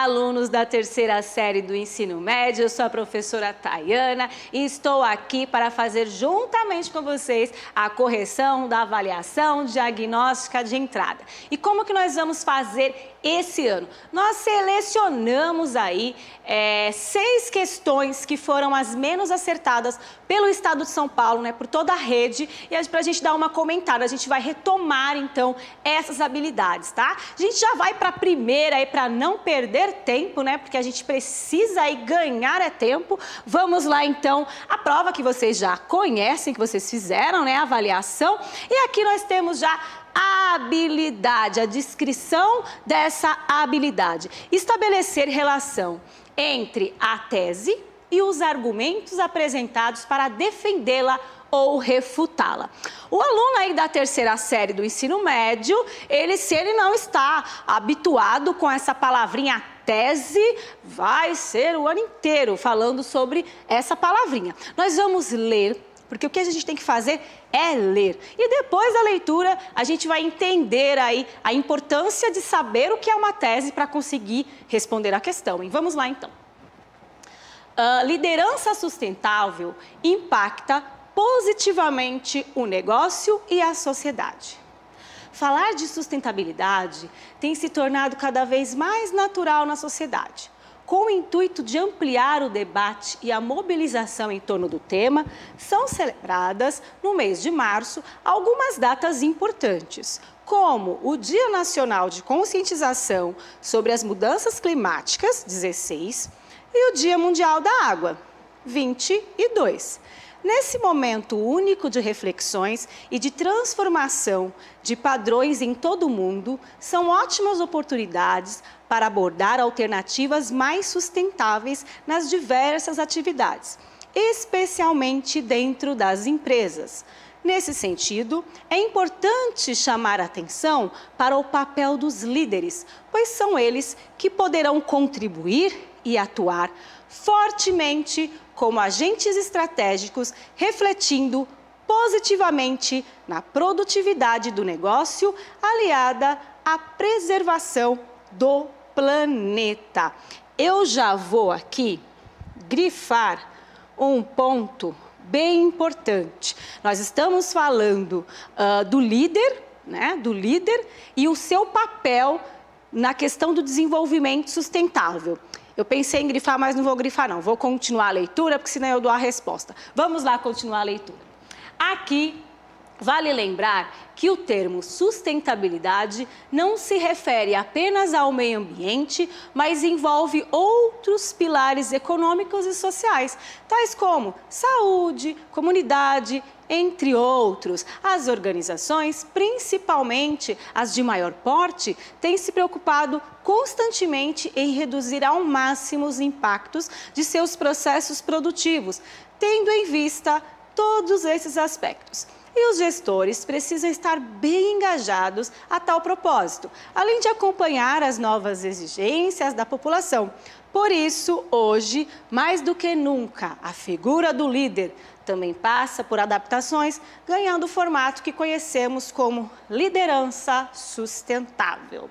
alunos da terceira série do ensino médio. Eu sou a professora Tayana e estou aqui para fazer juntamente com vocês a correção da avaliação diagnóstica de entrada. E como que nós vamos fazer esse ano? Nós selecionamos aí 6 questões que foram as menos acertadas pelo estado de São Paulo, né, por toda a rede, e para a gente dar uma comentada, a gente vai retomar então essas habilidades, tá? A gente já vai para a primeira aí para não perder tempo, né, porque a gente precisa aí ganhar tempo. Vamos lá então, a prova que vocês já conhecem, que vocês fizeram, né, a avaliação, e aqui nós temos já a habilidade, a descrição dessa habilidade. Estabelecer relação entre a tese e os argumentos apresentados para defendê-la ou refutá-la. O aluno aí da terceira série do ensino médio, se ele não está habituado com essa palavrinha tese, vai ser o ano inteiro falando sobre essa palavrinha. Nós vamos ler, porque o que a gente tem que fazer é ler. E depois da leitura, a gente vai entender aí a importância de saber o que é uma tese para conseguir responder a questão. E vamos lá então. Liderança sustentável impacta positivamente o negócio e a sociedade. Falar de sustentabilidade tem se tornado cada vez mais natural na sociedade. Com o intuito de ampliar o debate e a mobilização em torno do tema, são celebradas, no mês de março, algumas datas importantes, como o Dia Nacional de Conscientização sobre as Mudanças Climáticas, 16, e o Dia Mundial da Água, 22. Nesse momento único de reflexões e de transformação de padrões em todo o mundo, são ótimas oportunidades para abordar alternativas mais sustentáveis nas diversas atividades, especialmente dentro das empresas. Nesse sentido, é importante chamar a atenção para o papel dos líderes, pois são eles que poderão contribuir e atuar fortemente como agentes estratégicos, refletindo positivamente na produtividade do negócio, aliada à preservação do planeta. Eu já vou aqui grifar um ponto bem importante. Nós estamos falando do líder, né, do líder e o seu papel na questão do desenvolvimento sustentável. Eu pensei em grifar, mas não vou grifar não. Vou continuar a leitura, porque senão eu dou a resposta. Vamos lá continuar a leitura. Aqui, vale lembrar que o termo sustentabilidade não se refere apenas ao meio ambiente, mas envolve outros pilares econômicos e sociais, tais como saúde, comunidade, entre outros. As organizações, principalmente as de maior porte, têm se preocupado constantemente em reduzir ao máximo os impactos de seus processos produtivos, tendo em vista todos esses aspectos. E os gestores precisam estar bem engajados a tal propósito, além de acompanhar as novas exigências da população. Por isso, hoje, mais do que nunca, a figura do líder também passa por adaptações, ganhando o formato que conhecemos como liderança sustentável.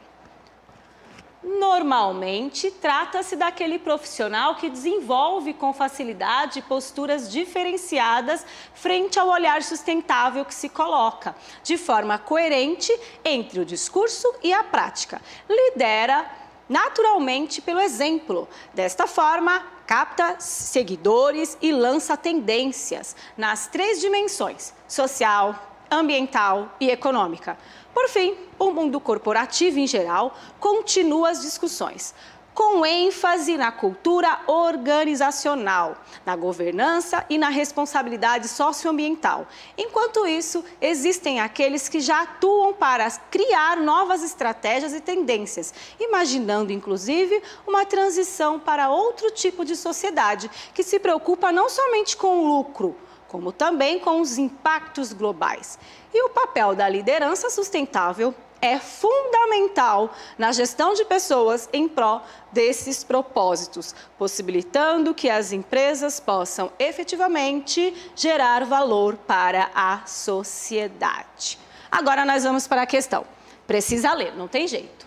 Normalmente, trata-se daquele profissional que desenvolve com facilidade posturas diferenciadas frente ao olhar sustentável que se coloca, de forma coerente entre o discurso e a prática. Lidera naturalmente pelo exemplo. Desta forma, capta seguidores e lança tendências nas 3 dimensões: social, ambiental e econômica. Por fim, o mundo corporativo em geral continua as discussões, com ênfase na cultura organizacional, na governança e na responsabilidade socioambiental. Enquanto isso, existem aqueles que já atuam para criar novas estratégias e tendências, imaginando, inclusive, uma transição para outro tipo de sociedade, que se preocupa não somente com o lucro, como também com os impactos globais. E o papel da liderança sustentável é fundamental na gestão de pessoas em prol desses propósitos, possibilitando que as empresas possam efetivamente gerar valor para a sociedade. Agora nós vamos para a questão. Precisa ler, não tem jeito.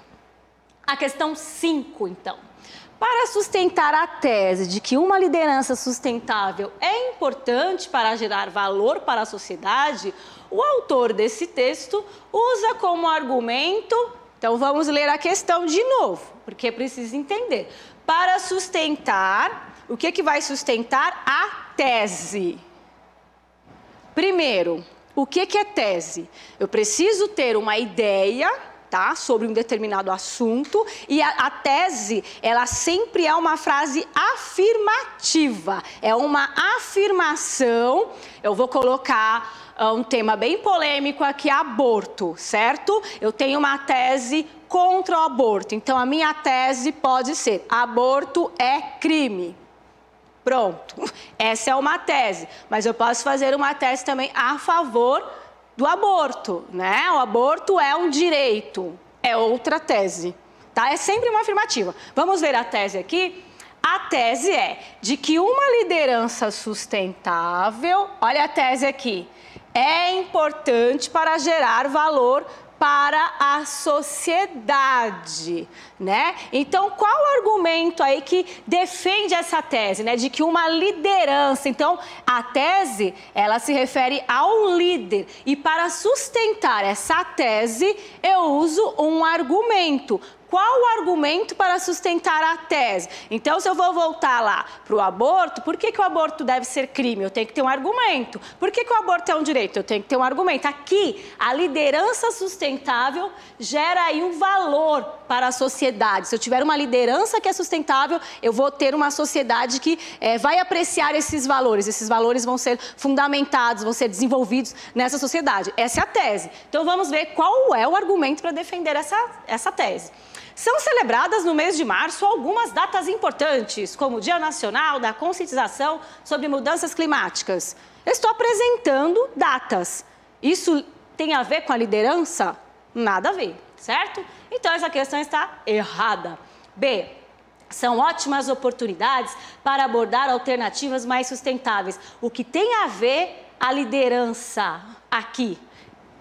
A questão 5, então. Para sustentar a tese de que uma liderança sustentável é importante para gerar valor para a sociedade, o autor desse texto usa como argumento, então vamos ler a questão de novo, porque precisa entender. Para sustentar, o que vai sustentar? A tese. Primeiro, o que é tese? Eu preciso ter uma ideia, tá, sobre um determinado assunto, e a tese, ela sempre é uma frase afirmativa, é uma afirmação. Eu vou colocar um tema bem polêmico aqui, aborto, certo? Eu tenho uma tese contra o aborto, então a minha tese pode ser: aborto é crime. Pronto, essa é uma tese, mas eu posso fazer uma tese também a favor do aborto, né? O aborto é um direito, é outra tese, tá? É sempre uma afirmativa. Vamos ver a tese aqui? A tese é de que uma liderança sustentável, olha a tese aqui, é importante para gerar valor para a sociedade, né? Então, qual o argumento aí que defende essa tese, né? De que uma liderança, então, a tese, ela se refere ao líder. E para sustentar essa tese, eu uso um argumento. Qual o argumento para sustentar a tese? Então, se eu vou voltar lá para o aborto, por que o aborto deve ser crime? Eu tenho que ter um argumento. Por que o aborto é um direito? Eu tenho que ter um argumento. Aqui, a liderança sustentável gera aí um valor para a sociedade. Se eu tiver uma liderança que é sustentável, eu vou ter uma sociedade que vai apreciar esses valores. Esses valores vão ser fundamentados, vão ser desenvolvidos nessa sociedade. Essa é a tese. Então, vamos ver qual é o argumento para defender essa tese. São celebradas no mês de março algumas datas importantes, como o Dia Nacional da Conscientização sobre Mudanças Climáticas. Eu estou apresentando datas. Isso tem a ver com a liderança? Nada a ver, certo? Então, essa questão está errada. B. São ótimas oportunidades para abordar alternativas mais sustentáveis. O que tem a ver a liderança aqui?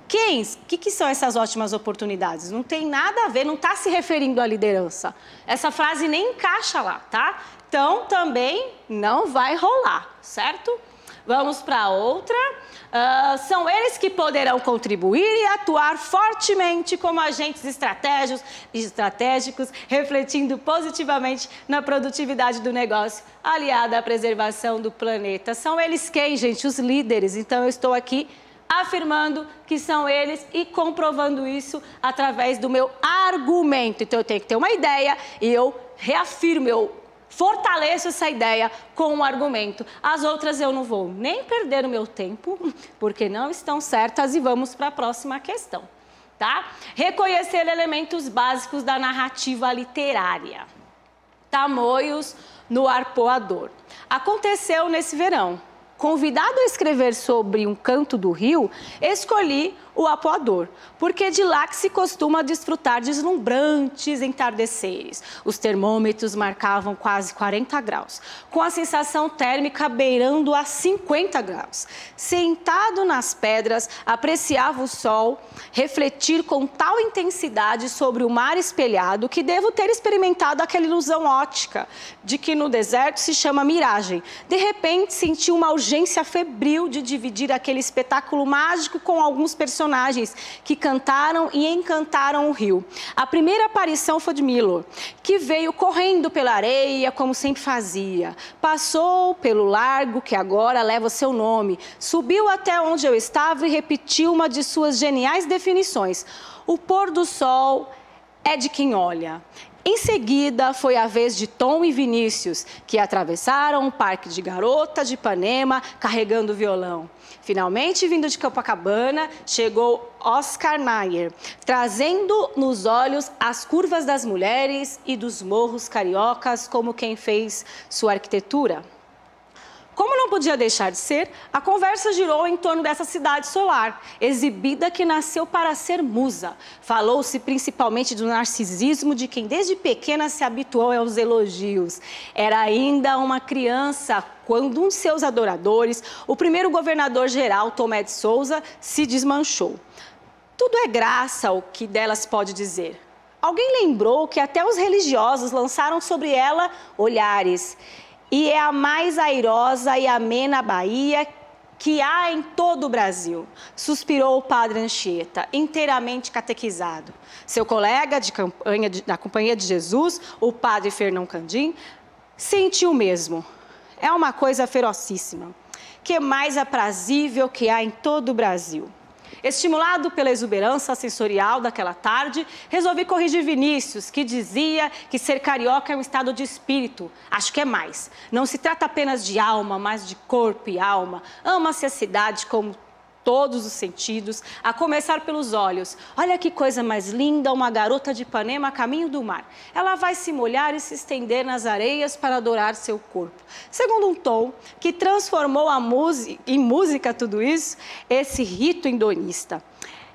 O que são essas ótimas oportunidades? Não tem nada a ver, não está se referindo à liderança. Essa frase nem encaixa lá, tá? Então, também não vai rolar, certo? Vamos para outra. São eles que poderão contribuir e atuar fortemente como agentes estratégicos, refletindo positivamente na produtividade do negócio, aliada à preservação do planeta. São eles quem, gente? Os líderes. Então, eu estou aqui afirmando que são eles e comprovando isso através do meu argumento. Então, eu tenho que ter uma ideia e eu reafirmo, eu fortaleço essa ideia com um argumento. As outras eu não vou nem perder o meu tempo, porque não estão certas, e vamos para a próxima questão, tá? Reconhecer elementos básicos da narrativa literária. Tamoios no Arpoador. Aconteceu nesse verão. Convidado a escrever sobre um canto do rio, escolhi o Arpoador, porque de lá que se costuma desfrutar deslumbrantes entardeceres. Os termômetros marcavam quase 40 graus, com a sensação térmica beirando a 50 graus. Sentado nas pedras, apreciava o sol refletir com tal intensidade sobre o mar espelhado que devo ter experimentado aquela ilusão óptica de que no deserto se chama miragem. De repente, senti uma urgência febril de dividir aquele espetáculo mágico com alguns personagens que cantaram e encantaram o rio. A primeira aparição foi de Milo, que veio correndo pela areia, como sempre fazia. Passou pelo largo que agora leva o seu nome, subiu até onde eu estava e repetiu uma de suas geniais definições: o pôr do sol é de quem olha. Em seguida, foi a vez de Tom e Vinícius, que atravessaram o Parque de Garota de Ipanema, carregando o violão. Finalmente, vindo de Copacabana, chegou Oscar Niemeyer, trazendo nos olhos as curvas das mulheres e dos morros cariocas, como quem fez sua arquitetura. Como não podia deixar de ser, a conversa girou em torno dessa cidade solar, exibida que nasceu para ser musa. Falou-se principalmente do narcisismo de quem desde pequena se habituou aos elogios. Era ainda uma criança quando um de seus adoradores, o primeiro governador-geral, Tomé de Souza, se desmanchou. Tudo é graça o que delas pode dizer. alguém lembrou que até os religiosos lançaram sobre ela olhares. E é a mais airosa e amena Bahia que há em todo o Brasil, suspirou o padre Anchieta, inteiramente catequizado. Seu colega de campanha da Companhia de Jesus, o padre Fernão Candim, sentiu o mesmo. É uma coisa ferocíssima, que é mais aprazível que há em todo o Brasil. Estimulado pela exuberância sensorial daquela tarde, resolvi corrigir Vinícius, que dizia que ser carioca é um estado de espírito. Acho que é mais. Não se trata apenas de alma, mas de corpo e alma. Ama-se a cidade como todos os sentidos, a começar pelos olhos. Olha que coisa mais linda, uma garota de Ipanema a caminho do mar. Ela vai se molhar e se estender nas areias para adorar seu corpo. Segundo um tom que transformou em música tudo isso, esse rito indonista.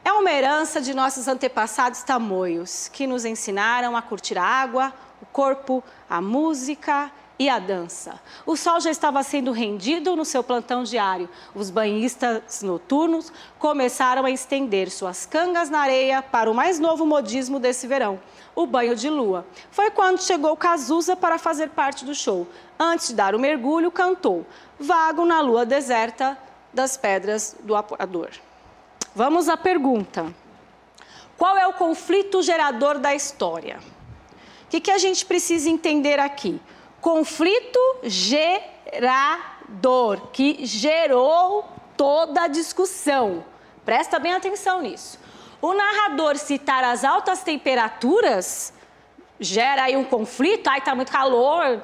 É uma herança de nossos antepassados tamoios, que nos ensinaram a curtir a água, o corpo, a música e a dança. O sol já estava sendo rendido no seu plantão diário. Os banhistas noturnos começaram a estender suas cangas na areia para o mais novo modismo desse verão, o banho de lua. Foi quando chegou Cazuza para fazer parte do show. Antes de dar o mergulho, cantou Vago na lua deserta das pedras do Apurador. Vamos à pergunta. Qual é o conflito gerador da história? O que a gente precisa entender aqui? Conflito gerador, que gerou toda a discussão. Presta bem atenção nisso. O narrador citar as altas temperaturas gera aí um conflito. Ai, tá muito calor.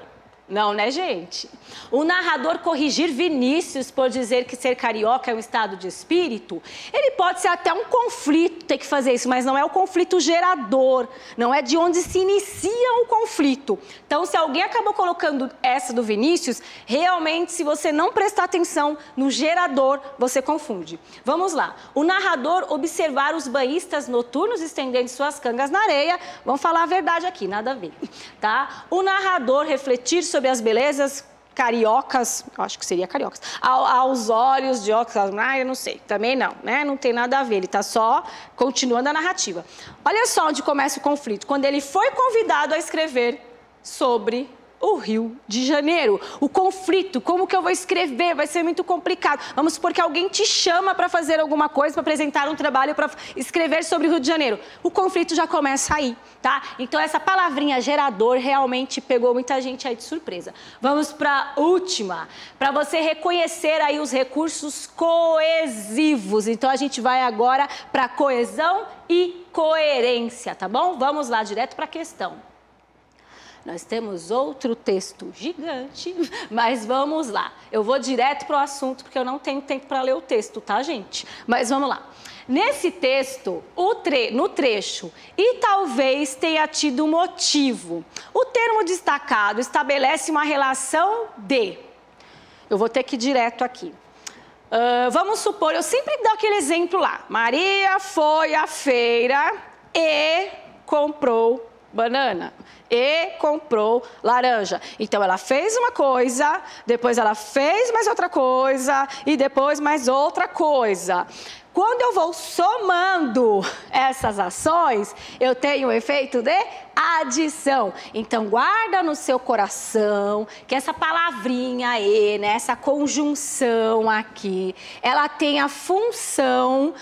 Não, né, gente? O narrador corrigir Vinícius por dizer que ser carioca é um estado de espírito, ele pode ser até um conflito ter que fazer isso, mas não é o conflito gerador, não é de onde se inicia o conflito. Então, se alguém acabou colocando essa do Vinícius, realmente, se você não prestar atenção no gerador, você confunde. Vamos lá. O narrador observar os banhistas noturnos estendendo suas cangas na areia, vamos falar a verdade aqui, nada a ver, tá? O narrador refletir sobre as belezas cariocas, eu acho que seria cariocas, aos olhos de óculos, eu não sei, também não, né? Não tem nada a ver, ele está só continuando a narrativa. Olha só onde começa o conflito, quando ele foi convidado a escrever sobre o Rio de Janeiro. O conflito, como que eu vou escrever? Vai ser muito complicado. Vamos supor que alguém te chama para fazer alguma coisa, para apresentar um trabalho, para escrever sobre o Rio de Janeiro. O conflito já começa aí, tá? Então essa palavrinha gerador realmente pegou muita gente aí de surpresa. Vamos para a última, para você reconhecer aí os recursos coesivos. Então a gente vai agora para coesão e coerência, tá bom? Vamos lá, direto para a questão. Nós temos outro texto gigante, mas vamos lá. Eu vou direto para o assunto, porque eu não tenho tempo para ler o texto, tá, gente? Mas vamos lá. Nesse texto, no trecho, e talvez tenha tido motivo, o termo destacado estabelece uma relação de... Eu vou ter que ir direto aqui. Vamos supor, eu sempre dou aquele exemplo lá. Maria foi à feira e comprou banana. E comprou laranja. Então, ela fez uma coisa, depois ela fez mais outra coisa e depois mais outra coisa. Quando eu vou somando essas ações, eu tenho o efeito de adição. Então, guarda no seu coração que essa palavrinha e, né, essa conjunção aqui, ela tem a função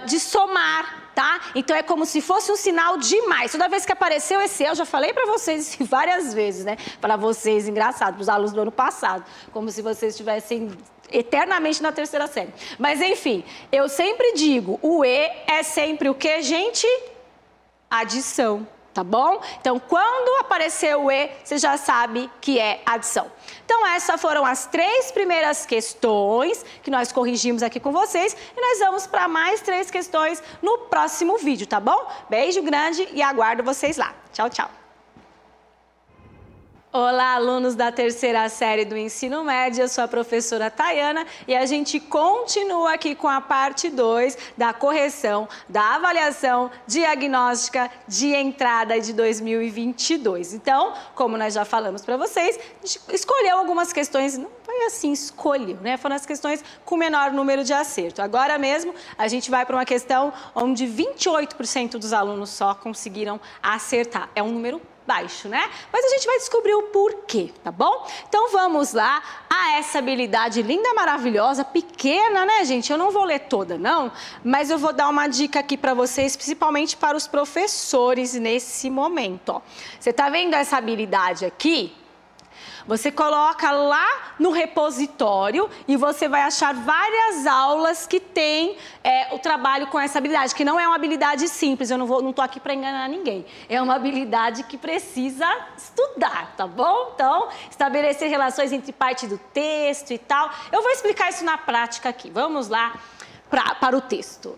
de somar. Tá? Então, é como se fosse um sinal de mais. Toda vez que apareceu esse eu já falei para vocês várias vezes, né? Para vocês, engraçado, para os alunos do ano passado. Como se vocês estivessem eternamente na terceira série. Mas, enfim, eu sempre digo, o E é sempre o que, gente? Adição. Tá bom? Então, quando aparecer o E, você já sabe que é adição. Então, essas foram as 3 primeiras questões que nós corrigimos aqui com vocês. E nós vamos para mais 3 questões no próximo vídeo, tá bom? Beijo grande e aguardo vocês lá. Tchau, tchau. Olá, alunos da terceira série do ensino médio, eu sou a professora Tayana e a gente continua aqui com a parte 2 da correção da avaliação diagnóstica de entrada de 2022. Então, como nós já falamos para vocês, a gente escolheu algumas questões, não vai foi assim, escolheu, né? Foram as questões com menor número de acerto. Agora mesmo, a gente vai para uma questão onde 28% dos alunos só conseguiram acertar. É um número baixo, né? Mas a gente vai descobrir o porquê, tá bom? Então vamos lá a essa habilidade linda, maravilhosa, pequena, né, gente? Eu não vou ler toda, não, mas eu vou dar uma dica aqui para vocês, principalmente para os professores nesse momento, ó. Você tá vendo essa habilidade aqui? Você coloca lá no repositório e você vai achar várias aulas que tem o trabalho com essa habilidade, que não é uma habilidade simples, eu não tô aqui para enganar ninguém. É uma habilidade que precisa estudar, tá bom? Então, estabelecer relações entre parte do texto e tal. Eu vou explicar isso na prática aqui. Vamos lá para o texto.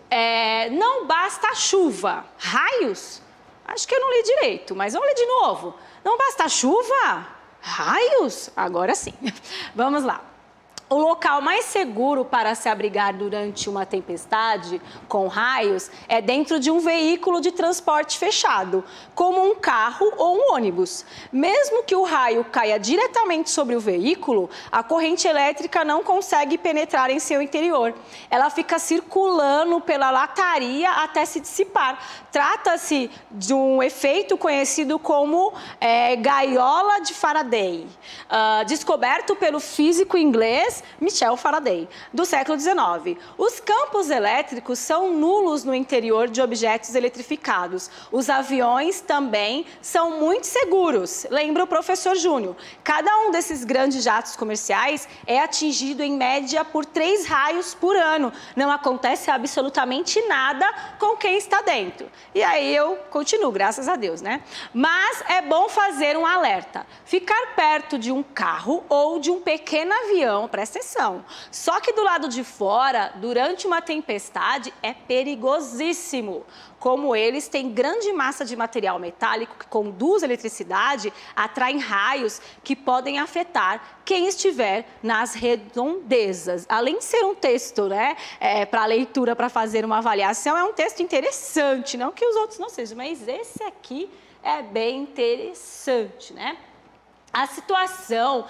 Não basta a chuva. Raios? Acho que eu não li direito, mas vamos ler de novo. Não basta a chuva? Raios? Agora sim. Vamos lá. O local mais seguro para se abrigar durante uma tempestade com raios é dentro de um veículo de transporte fechado, como um carro ou um ônibus. Mesmo que o raio caia diretamente sobre o veículo, a corrente elétrica não consegue penetrar em seu interior. Ela fica circulando pela lataria até se dissipar. Trata-se de um efeito conhecido como gaiola de Faraday, descoberto pelo físico inglês Michel Faraday, do século XIX. Os campos elétricos são nulos no interior de objetos eletrificados. Os aviões também são muito seguros. Lembra o professor Júnior? Cada um desses grandes jatos comerciais é atingido em média por 3 raios por ano. Não acontece absolutamente nada com quem está dentro. E aí eu continuo, graças a Deus, né? Mas é bom fazer um alerta. Ficar perto de um carro ou de um pequeno avião, presta atenção, só que do lado de fora, durante uma tempestade, é perigosíssimo. Como eles têm grande massa de material metálico que conduz eletricidade, atraem raios que podem afetar quem estiver nas redondezas. Além de ser um texto, né, para leitura, para fazer uma avaliação, é um texto interessante, não que os outros não sejam, mas esse aqui é bem interessante, né? A situação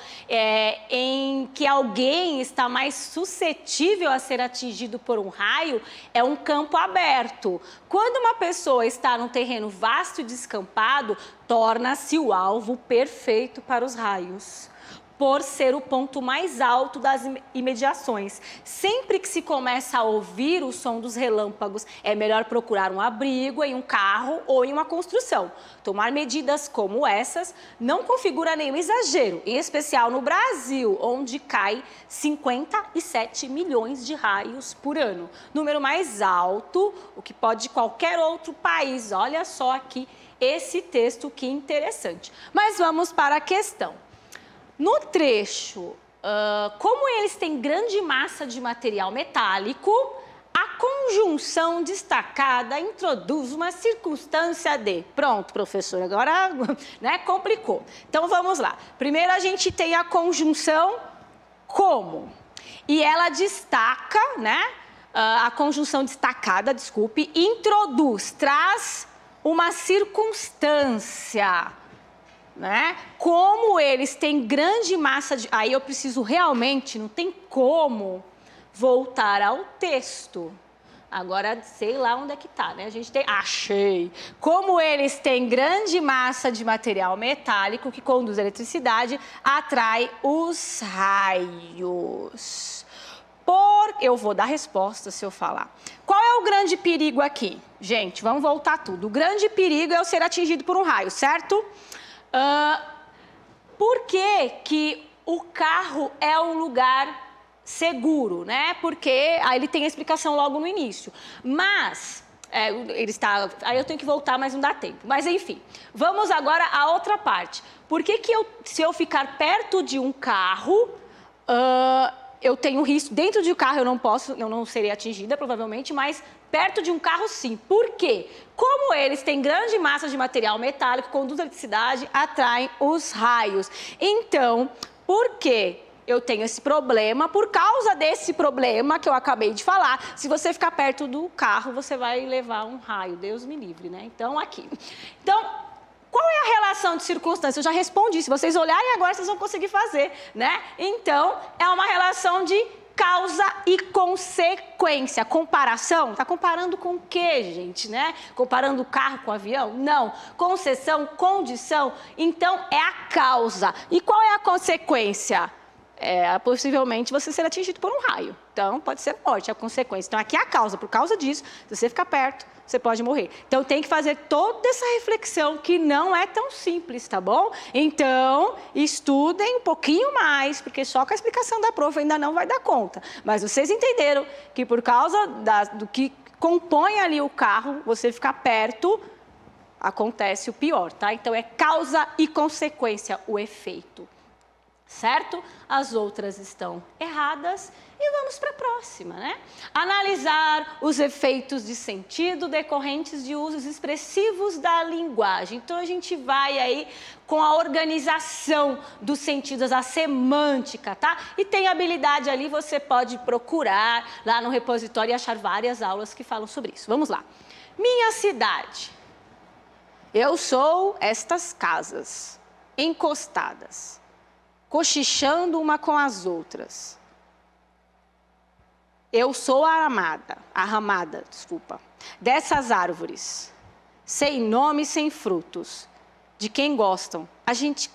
em que alguém está mais suscetível a ser atingido por um raio é um campo aberto. Quando uma pessoa está num terreno vasto e descampado, torna-se o alvo perfeito para os raios, por ser o ponto mais alto das imediações. Sempre que se começa a ouvir o som dos relâmpagos, é melhor procurar um abrigo em um carro ou em uma construção. Tomar medidas como essas não configura nenhum exagero, em especial no Brasil, onde cai 57 milhões de raios por ano. Número mais alto, o que pode de qualquer outro país. Olha só aqui esse texto, que interessante. Mas vamos para a questão. No trecho, como eles têm grande massa de material metálico, a conjunção destacada introduz uma circunstância de... Pronto, professor, agora né, complicou. Então, vamos lá. Primeiro, a gente tem a conjunção como. E ela destaca, né? A conjunção destacada, desculpe, introduz, traz uma circunstância, né? Como eles têm grande massa de... Aí eu preciso realmente, não tem como voltar ao texto. Agora, sei lá onde é que tá, né? A gente tem... Achei! Como eles têm grande massa de material metálico que conduz a eletricidade, atrai os raios. Eu vou dar resposta se eu falar. Qual é o grande perigo aqui? Gente, vamos voltar tudo. O grande perigo é eu ser atingido por um raio, certo? Por que o carro é um lugar seguro, né? Porque aí ele tem a explicação logo no início. Mas ele está... Aí eu tenho que voltar, mas não dá tempo. Mas enfim, vamos agora à outra parte. Por que se eu ficar perto de um carro, eu tenho risco? Dentro de um carro eu não serei atingida, provavelmente, mas perto de um carro sim. Por quê? Como eles têm grande massa de material metálico, conduz a eletricidade, atraem os raios. Então, por que eu tenho esse problema? Por causa desse problema que eu acabei de falar, se você ficar perto do carro, você vai levar um raio. Deus me livre, né? Então, aqui. Então, Qual é a relação de circunstância? Eu já respondi, se vocês olharem agora, vocês vão conseguir fazer, né? Então, é uma relação de causa e consequência. Comparação, tá comparando com o quê, gente, né? Comparando o carro com o avião? Não. Concessão, condição, então é a causa. E qual é a consequência? Possivelmente você ser atingido por um raio. Então, pode ser morte, a consequência. Então, aqui é a causa. Por causa disso, se você ficar perto, você pode morrer. Então, tem que fazer toda essa reflexão que não é tão simples, tá bom? Então, estudem um pouquinho mais, porque só com a explicação da prof ainda não vai dar conta. Mas vocês entenderam que por causa do que compõe ali o carro, você ficar perto, acontece o pior, tá? Então, é causa e consequência, o efeito. Certo? As outras estão erradas e vamos para a próxima, né? Analisar os efeitos de sentido decorrentes de usos expressivos da linguagem. Então, a gente vai aí com a organização dos sentidos, a semântica, tá? E tem habilidade ali, você pode procurar lá no repositório e achar várias aulas que falam sobre isso. Vamos lá. Minha cidade. Eu sou estas casas encostadas, cochichando uma com as outras. Eu sou a ramada, dessas árvores, sem nome e sem frutos, de quem gostam, a gente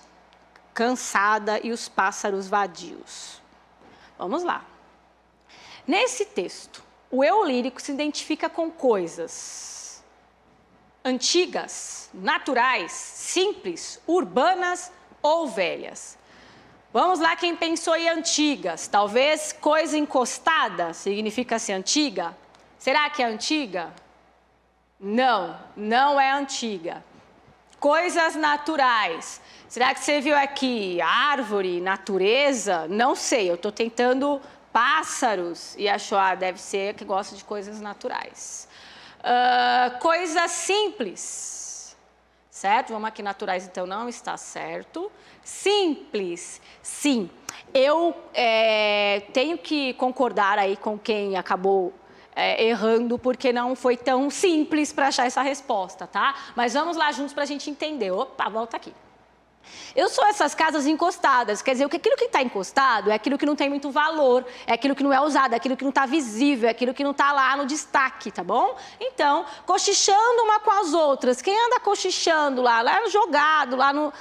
cansada e os pássaros vadios. Vamos lá. Nesse texto, o eu lírico se identifica com coisas antigas, naturais, simples, urbanas ou velhas. Vamos lá, quem pensou em antigas? Talvez coisa encostada significa ser antiga? Será que é antiga? Não, não é antiga. Coisas naturais. Será que você viu aqui árvore, natureza? Não sei, eu estou tentando pássaros e achou, deve ser que gosta de coisas naturais. Coisas simples. Certo? Vamos aqui, naturais, então não está certo. Simples, sim. Eu tenho que concordar aí com quem acabou errando, porque não foi tão simples para achar essa resposta, tá? Mas vamos lá juntos para a gente entender. Opa, volta aqui. Eu sou essas casas encostadas, quer dizer, aquilo que está encostado é aquilo que não tem muito valor, é aquilo que não é usado, é aquilo que não está visível, é aquilo que não está lá no destaque, tá bom? Então, cochichando uma com as outras, quem anda cochichando lá jogado, lá no...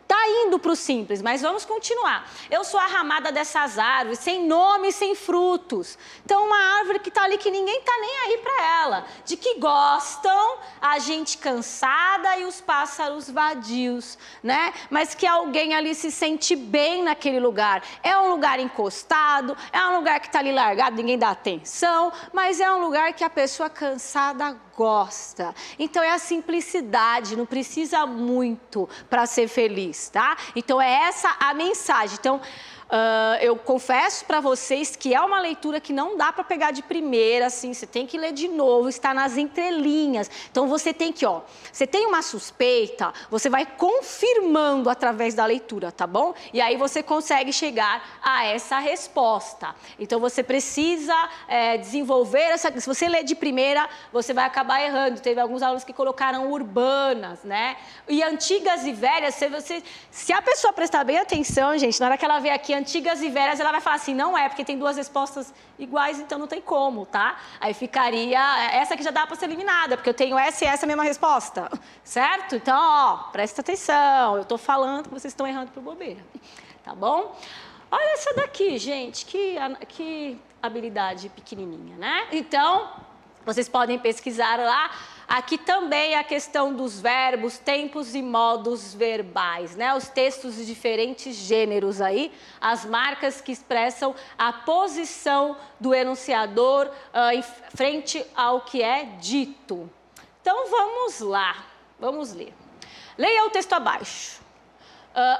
Está indo para o simples, mas vamos continuar. Eu sou a ramada dessas árvores, sem nome e sem frutos. Então, uma árvore que está ali que ninguém está nem aí para ela. De que gostam a gente cansada e os pássaros vadios, né? Mas que alguém ali se sente bem naquele lugar. É um lugar encostado, é um lugar que está ali largado, ninguém dá atenção, mas é um lugar que a pessoa cansada gosta. Então, é a simplicidade, não precisa muito para ser feliz, tá? Então, é essa a mensagem. Então, eu confesso para vocês que é uma leitura que não dá para pegar de primeira, assim, você tem que ler de novo, está nas entrelinhas. Então, você tem que, você tem uma suspeita, você vai confirmando através da leitura, tá bom? E aí você consegue chegar a essa resposta. Então, você precisa desenvolver essa... Se você ler de primeira, você vai acabar errando. Teve alguns alunos que colocaram urbanas, né? E antigas e velhas, se a pessoa prestar bem atenção, gente, na hora que ela vê aqui antigas e velhas, ela vai falar assim, não é, porque tem duas respostas iguais, então não tem como, tá? Aí ficaria, essa aqui já dá para ser eliminada, porque eu tenho essa e essa mesma resposta, certo? Então, presta atenção, eu tô falando que vocês estão errando por bobeira, tá bom? Olha essa daqui, gente, que habilidade pequenininha, né? Então, vocês podem pesquisar lá. Aqui também a questão dos verbos, tempos e modos verbais, né? Os textos de diferentes gêneros aí, as marcas que expressam a posição do enunciador em frente ao que é dito. Então, vamos lá, vamos ler. Leia o texto abaixo.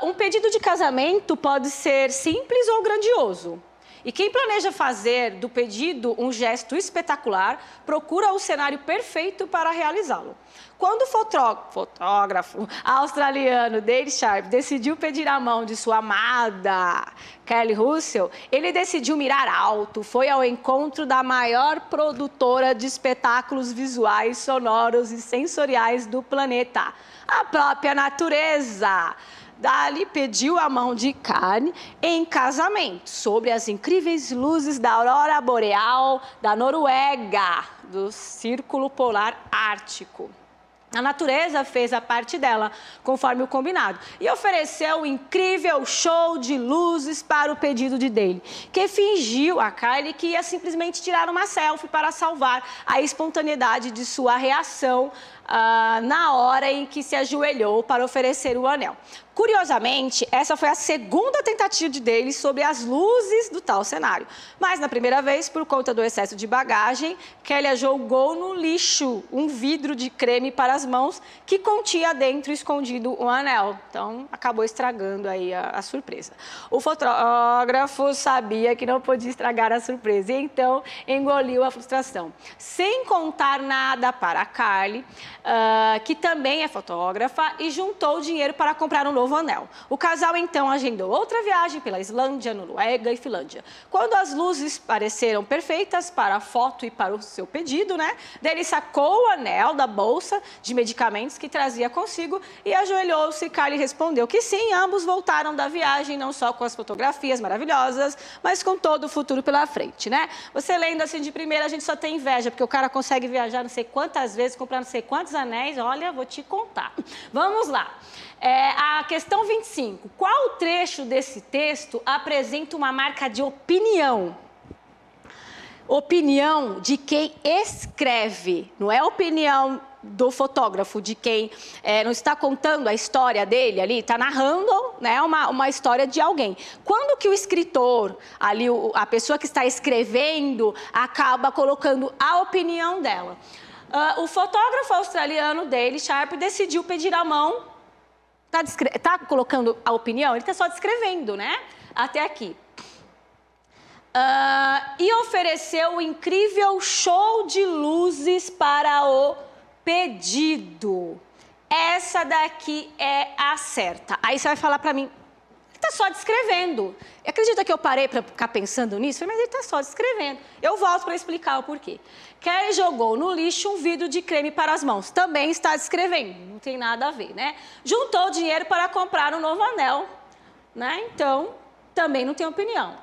Um pedido de casamento pode ser simples ou grandioso. E quem planeja fazer do pedido um gesto espetacular, procura o cenário perfeito para realizá-lo. Quando o fotógrafo australiano Dale Sharp decidiu pedir a mão de sua amada Kelly Russell, ele decidiu mirar alto, foi ao encontro da maior produtora de espetáculos visuais, sonoros e sensoriais do planeta, a própria natureza. Dali pediu a mão de Karen em casamento, sob as incríveis luzes da aurora boreal da Noruega, do Círculo Polar Ártico. A natureza fez a parte dela, conforme o combinado, e ofereceu um incrível show de luzes para o pedido de Dale, que fingiu a Kylie que ia simplesmente tirar uma selfie para salvar a espontaneidade de sua reação na hora em que se ajoelhou para oferecer o anel. Curiosamente, essa foi a segunda tentativa de Dale sobre as luzes do tal cenário. Mas, na primeira vez, por conta do excesso de bagagem, Kelly jogou no lixo um vidro de creme para as mãos que continha dentro escondido um anel. Então, acabou estragando aí a surpresa. O fotógrafo sabia que não podia estragar a surpresa e, então, engoliu a frustração. Sem contar nada para a Kylie, que também é fotógrafa, e juntou dinheiro para comprar um novo anel. O casal, então, agendou outra viagem pela Islândia, Noruega e Finlândia. Quando as luzes pareceram perfeitas para a foto e para o seu pedido, né, Dale sacou o anel da bolsa de medicamentos que trazia consigo e ajoelhou-se. Kylie respondeu que sim, ambos voltaram da viagem, não só com as fotografias maravilhosas, mas com todo o futuro pela frente, né? Você lendo assim de primeira, a gente só tem inveja, porque o cara consegue viajar não sei quantas vezes, comprar não sei quantos anéis, olha, vou te contar. Vamos lá. A questão 25. Qual trecho desse texto apresenta uma marca de opinião? Opinião de quem escreve, não é opinião do fotógrafo, de quem não está contando a história dele ali, está narrando, né, uma história de alguém. Quando que o escritor, ali, a pessoa que está escrevendo, acaba colocando a opinião dela? O fotógrafo australiano Dale Sharp decidiu pedir a mão. Tá colocando a opinião? Ele está só descrevendo, né? Até aqui. E ofereceu um incrível show de luzes para o pedido. Essa daqui é a certa. Aí você vai falar para mim, ele está só descrevendo. Acredita que eu parei para ficar pensando nisso? Mas ele está só descrevendo. Eu volto para explicar o porquê. Kelly jogou no lixo um vidro de creme para as mãos. Também está descrevendo. Não tem nada a ver, né? Juntou dinheiro para comprar um novo anel, né? Então, também não tem opinião.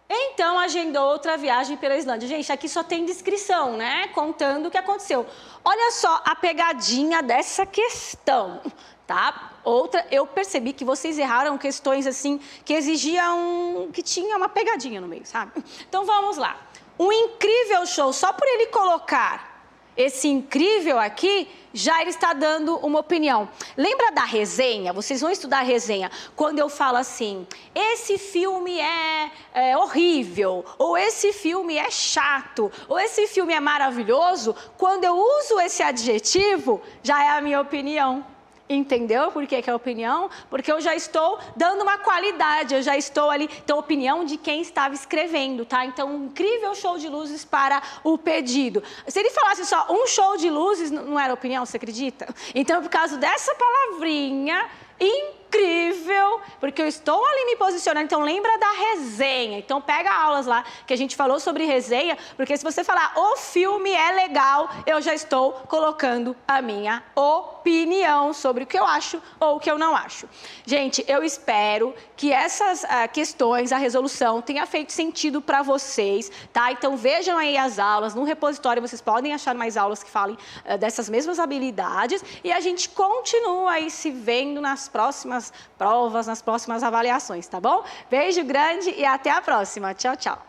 Então, agendou outra viagem pela Islândia. Gente, aqui só tem descrição, né? Contando o que aconteceu. Olha só a pegadinha dessa questão, tá? Outra, eu percebi que vocês erraram questões assim, que exigiam, que tinha uma pegadinha no meio, sabe? Então, vamos lá. Um incrível show, só por ele colocar esse incrível aqui, já ele está dando uma opinião. Lembra da resenha? Vocês vão estudar a resenha. Quando eu falo assim, esse filme é horrível, ou esse filme é chato, ou esse filme é maravilhoso, quando eu uso esse adjetivo, já é a minha opinião. Entendeu por que é opinião? Porque eu já estou dando uma qualidade, eu já estou ali, então, opinião de quem estava escrevendo, tá? Então, um incrível show de luzes para o pedido. Se ele falasse só um show de luzes, não era opinião, você acredita? Então, por causa dessa palavrinha, incrível, porque eu estou ali me posicionando, então lembra da resenha, então pega aulas lá, que a gente falou sobre resenha, porque se você falar o filme é legal, eu já estou colocando a minha opinião sobre o que eu acho ou o que eu não acho. Gente, eu espero que essas questões, a resolução, tenha feito sentido para vocês, tá? Então vejam aí as aulas, no repositório vocês podem achar mais aulas que falem dessas mesmas habilidades, e a gente continua aí se vendo nas próximas provas, nas próximas avaliações, tá bom? Beijo grande e até a próxima. Tchau, tchau.